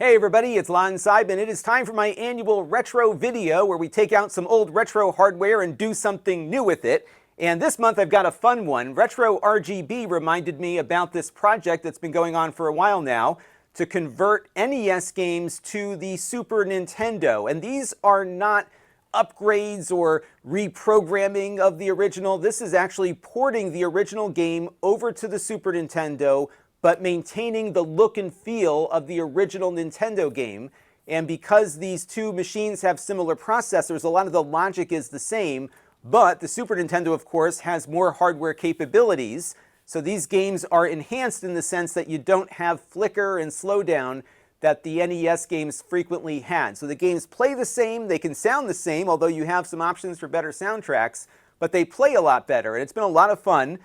Hey everybody, it's Lon.TV, and it is time for my annual retro video where we take out some old retro hardware and do something new with it. And this month I've got a fun one. Retro RGB reminded me about this project that's been going on for a while now to convert NES games to the Super Nintendo. And these are not upgrades or reprogramming of the original. This is actually porting the original game over to the Super Nintendo, but maintaining the look and feel of the original Nintendo game. And because these two machines have similar processors, a lot of the logic is the same, but the Super Nintendo, of course, has more hardware capabilities. So these games are enhanced in the sense that you don't have flicker and slowdown that the NES games frequently had. So the games play the same, they can sound the same, although you have some options for better soundtracks, but they play a lot better. And it's been a lot of fun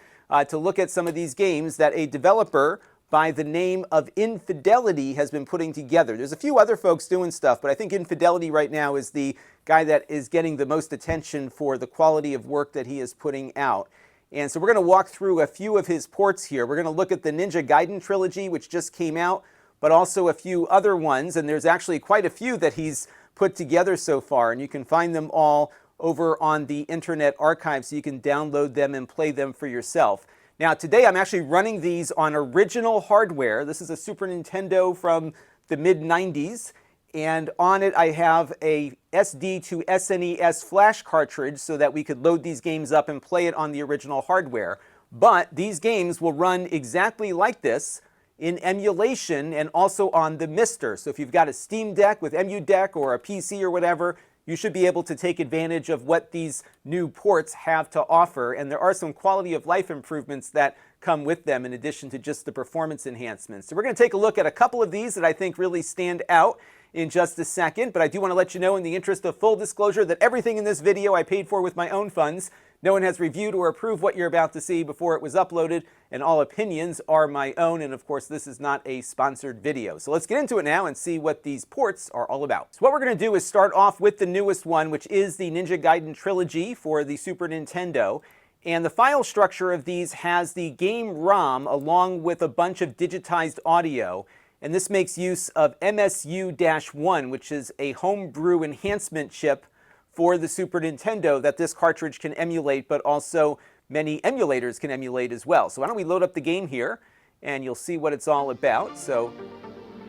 to look at some of these games that a developer by the name of Infidelity has been putting together. There's a few other folks doing stuff, but I think Infidelity right now is the guy that is getting the most attention for the quality of work that he is putting out. And so we're going to walk through a few of his ports here. We're going to look at the Ninja Gaiden trilogy, which just came out, but also a few other ones, and there's actually quite a few that he's put together so far, and you can find them all over on the Internet Archive, so you can download them and play them for yourself. Now today I'm actually running these on original hardware. This is a Super Nintendo from the mid-90s, and on it I have a SD to SNES flash cartridge so that we could load these games up and play it on the original hardware. But these games will run exactly like this in emulation and also on the Mister. So if you've got a Steam Deck with EmuDeck or a PC or whatever, you should be able to take advantage of what these new ports have to offer. And there are some quality of life improvements that come with them in addition to just the performance enhancements. So we're going to take a look at a couple of these that I think really stand out in just a second. But I do want to let you know, in the interest of full disclosure, that everything in this video I paid for with my own funds. No one has reviewed or approved what you're about to see before it was uploaded, and all opinions are my own, and of course this is not a sponsored video. So let's get into it now and see what these ports are all about. So what we're going to do is start off with the newest one, which is the Ninja Gaiden trilogy for the Super Nintendo. And the file structure of these has the game ROM along with a bunch of digitized audio, and this makes use of MSU-1, which is a homebrew enhancement chip for the Super Nintendo that this cartridge can emulate, but also many emulators can emulate as well. So why don't we load up the game here, and you'll see what it's all about. So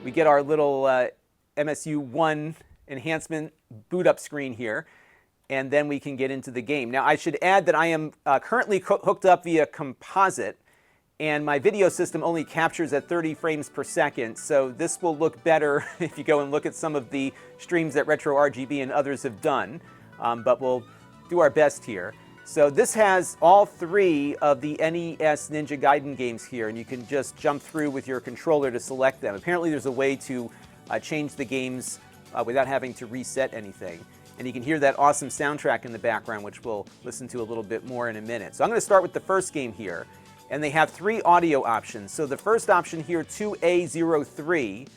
we get our little MSU-1 enhancement boot up screen here, and then we can get into the game. Now I should add that I am currently hooked up via composite, and my video system only captures at 30 frames per second, so this will look better if you go and look at some of the streams that Retro RGB and others have done. But we'll do our best here. So this has all three of the NES Ninja Gaiden games here, and you can just jump through with your controller to select them. Apparently there's a way to change the games without having to reset anything. And you can hear that awesome soundtrack in the background, which we'll listen to a little bit more in a minute. So I'm going to start with the first game here, and they have three audio options. So the first option here, 2A03,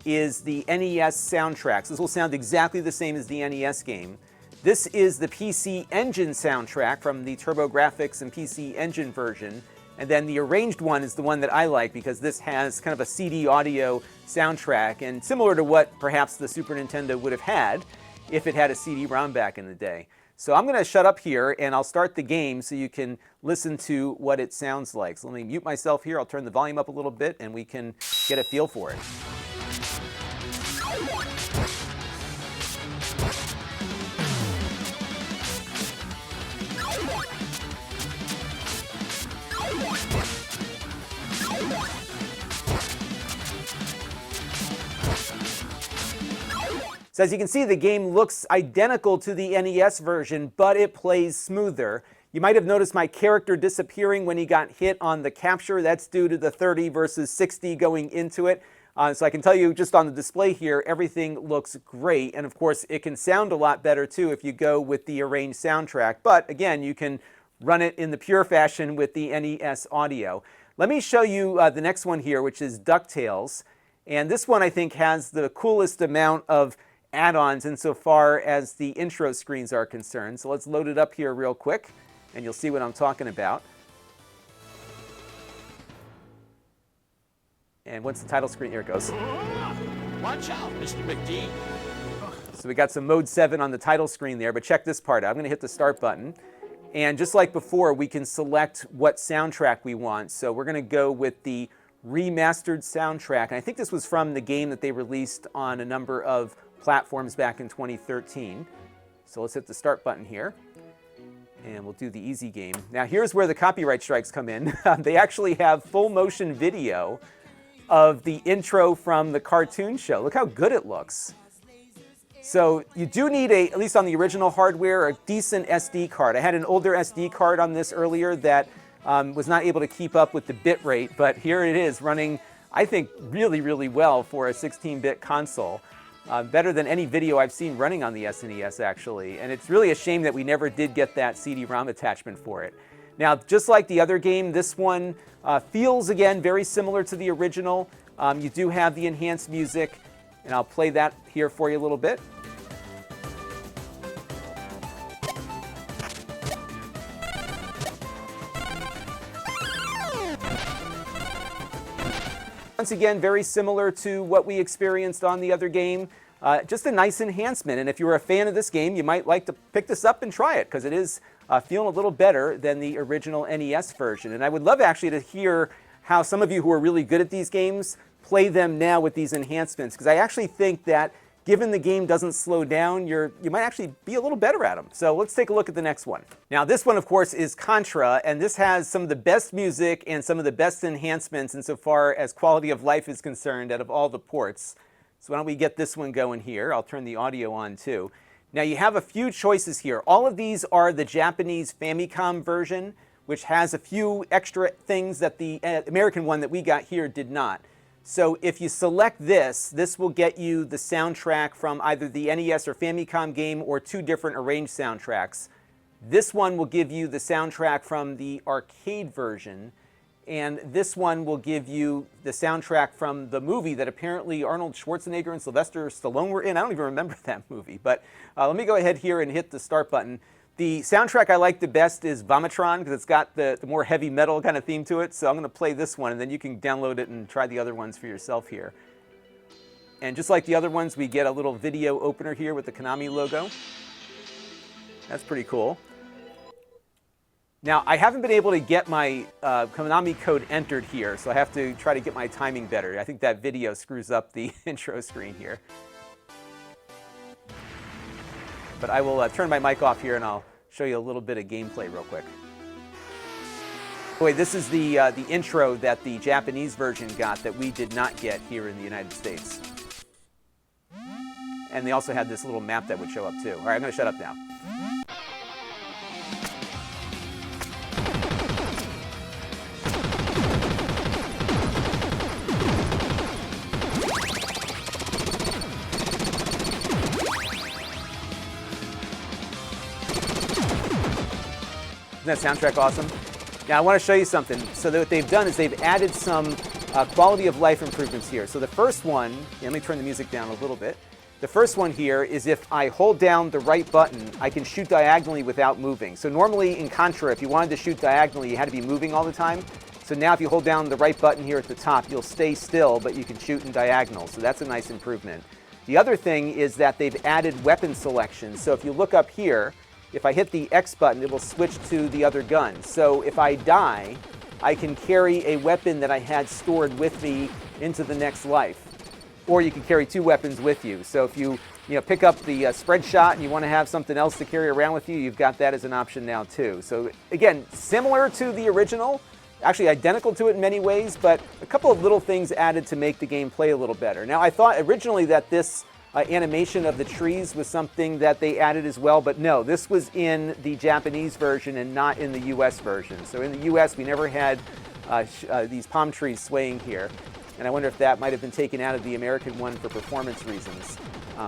is the NES soundtrack. So this will sound exactly the same as the NES game. This is the PC Engine soundtrack from the TurboGrafx and PC Engine version. And then the arranged one is the one that I like because this has kind of a CD audio soundtrack, and similar to what perhaps the Super Nintendo would have had if it had a CD-ROM back in the day. So I'm going to shut up here and I'll start the game so you can listen to what it sounds like. So let me mute myself here. I'll turn the volume up a little bit and we can get a feel for it. So as you can see, the game looks identical to the NES version, but it plays smoother. You might have noticed my character disappearing when he got hit on the capture. That's due to the 30 versus 60 going into it. So I can tell you just on the display here, everything looks great. And of course, it can sound a lot better too if you go with the arranged soundtrack. But again, you can run it in the pure fashion with the NES audio. Let me show you the next one here, which is DuckTales. And this one I think has the coolest amount of add-ons insofar as the intro screens are concerned. So let's load it up here real quick, and you'll see what I'm talking about. And once the title screen, here it goes. Watch out, Mr. McD. So we got some mode 7 on the title screen there, but check this part out. I'm going to hit the start button. And just like before, we can select what soundtrack we want. So we're going to go with the remastered soundtrack. And I think this was from the game that they released on a number of platforms back in 2013. So let's hit the start button here. And we'll do the easy game. Now here's where the copyright strikes come in. They actually have full motion video of the intro from the cartoon show. Look how good it looks. So you do need, at least on the original hardware, a decent SD card. I had an older SD card on this earlier that was not able to keep up with the bit rate, but here it is running, I think, really, really well for a 16-bit console. Better than any video I've seen running on the SNES, actually. And it's really a shame that we never did get that CD-ROM attachment for it. Now, just like the other game, this one feels, again, very similar to the original. You do have the enhanced music, and I'll play that here for you a little bit. Once again, very similar to what we experienced on the other game. Just a nice enhancement, and if you're a fan of this game, you might like to pick this up and try it, because it is feeling a little better than the original NES version. And I would love actually to hear how some of you who are really good at these games play them now with these enhancements, because I actually think that given the game doesn't slow down, you might actually be a little better at them. So let's take a look at the next one. Now this one, of course, is Contra, and this has some of the best music and some of the best enhancements insofar as quality of life is concerned out of all the ports. So why don't we get this one going here. I'll turn the audio on too. Now you have a few choices here. All of these are the Japanese Famicom version, which has a few extra things that the American one that we got here did not. So if you select this, this will get you the soundtrack from either the NES or Famicom game or two different arranged soundtracks. This one will give you the soundtrack from the arcade version, and this one will give you the soundtrack from the movie that apparently Arnold Schwarzenegger and Sylvester Stallone were in. I don't even remember that movie, but let me go ahead here and hit the start button. The soundtrack I like the best is Vomitron, because it's got the more heavy metal kind of theme to it. So I'm going to play this one, and then you can download it and try the other ones for yourself here. And just like the other ones, we get a little video opener here with the Konami logo. That's pretty cool. Now, I haven't been able to get my Konami code entered here, so I have to try to get my timing better. I think that video screws up the intro screen here. But I will turn my mic off here and I'll show you a little bit of gameplay real quick. Wait, this is the intro that the Japanese version got that we did not get here in the United States. And they also had this little map that would show up too. All right, I'm going to shut up now. Isn't that soundtrack awesome? Now I want to show you something. So what they've done is they've added some quality of life improvements here. So the first one, let me turn the music down a little bit. The first one here is if I hold down the right button, I can shoot diagonally without moving. So normally in Contra, if you wanted to shoot diagonally, you had to be moving all the time. So now if you hold down the right button here at the top, you'll stay still, but you can shoot in diagonal. So that's a nice improvement. The other thing is that they've added weapon selection. So if you look up here, if I hit the X button, it will switch to the other gun. So if I die, I can carry a weapon that I had stored with me into the next life. Or you can carry two weapons with you. So if you pick up the spread shot and you want to have something else to carry around with you, you've got that as an option now too. So again, similar to the original, actually identical to it in many ways, but a couple of little things added to make the game play a little better. Now I thought originally that this animation of the trees was something that they added as well, but no, this was in the Japanese version and not in the US version. So in the US we never had these palm trees swaying here, and I wonder if that might have been taken out of the American one for performance reasons.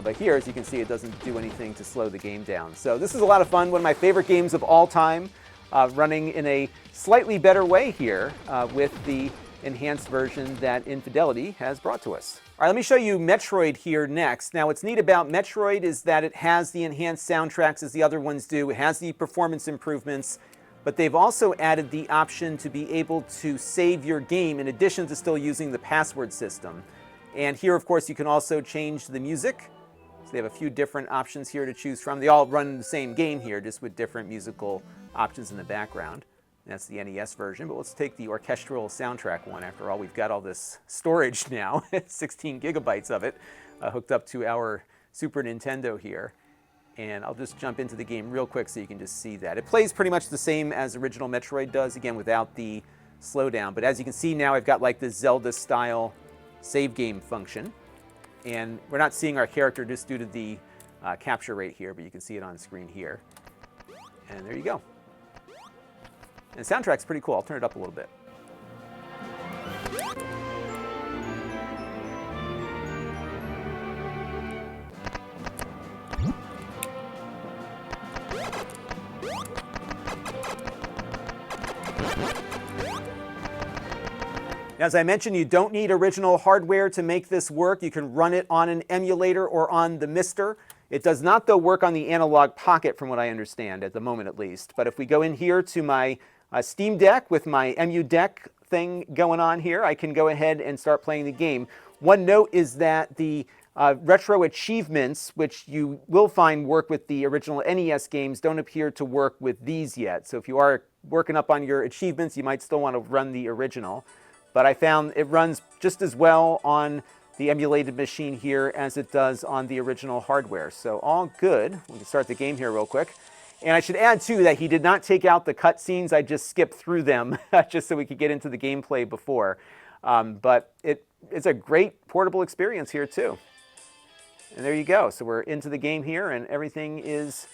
But here, as you can see, it doesn't do anything to slow the game down. So this is a lot of fun, one of my favorite games of all time, running in a slightly better way here with the enhanced version that Infidelity has brought to us. All right, let me show you Metroid here next. Now, what's neat about Metroid is that it has the enhanced soundtracks as the other ones do. It has the performance improvements, but they've also added the option to be able to save your game in addition to still using the password system. And here, of course, you can also change the music. So they have a few different options here to choose from. They all run the same game here, just with different musical options in the background. And that's the NES version, but let's take the orchestral soundtrack one. After all, we've got all this storage now, 16 gigabytes of it, hooked up to our Super Nintendo here. And I'll just jump into the game real quick so you can just see that. It plays pretty much the same as original Metroid does, again, without the slowdown. But as you can see now, I've got like the Zelda-style save game function. And we're not seeing our character just due to the capture rate here, but you can see it on screen here. And there you go. And the soundtrack's pretty cool. I'll turn it up a little bit. As I mentioned, you don't need original hardware to make this work. You can run it on an emulator or on the Mister. It does not, though, work on the Analog Pocket, from what I understand, at the moment at least. But if we go in here to my Steam Deck with my EMU Deck thing going on here, I can go ahead and start playing the game. One note is that the retro achievements, which you will find work with the original NES games, don't appear to work with these yet. So if you are working up on your achievements, you might still want to run the original. But I found it runs just as well on the emulated machine here as it does on the original hardware. So all good. We can start the game here real quick. And I should add, too, that he did not take out the cutscenes. I just skipped through them just so we could get into the gameplay before. But it's a great portable experience here, too. And there you go. So we're into the game here, and everything is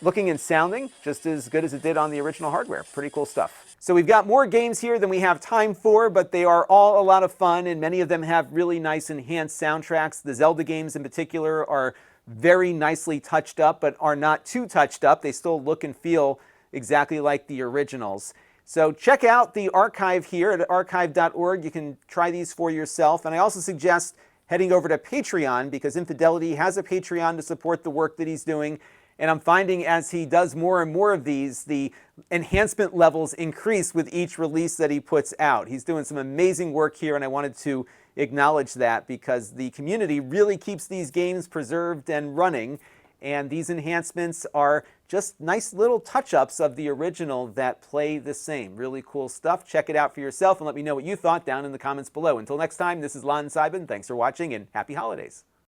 looking and sounding just as good as it did on the original hardware. Pretty cool stuff. So we've got more games here than we have time for, but they are all a lot of fun, and many of them have really nice enhanced soundtracks. The Zelda games in particular are very nicely touched up, but are not too touched up. They still look and feel exactly like the originals. So check out the archive here at archive.org. You can try these for yourself. And I also suggest heading over to Patreon, because Infidelity has a Patreon to support the work that he's doing. And I'm finding as he does more and more of these, the enhancement levels increase with each release that he puts out. He's doing some amazing work here, and I wanted to acknowledge that because the community really keeps these games preserved and running. And these enhancements are just nice little touch-ups of the original that play the same. Really cool stuff. Check it out for yourself and let me know what you thought down in the comments below. Until next time, this is Lon.TV. Thanks for watching and happy holidays.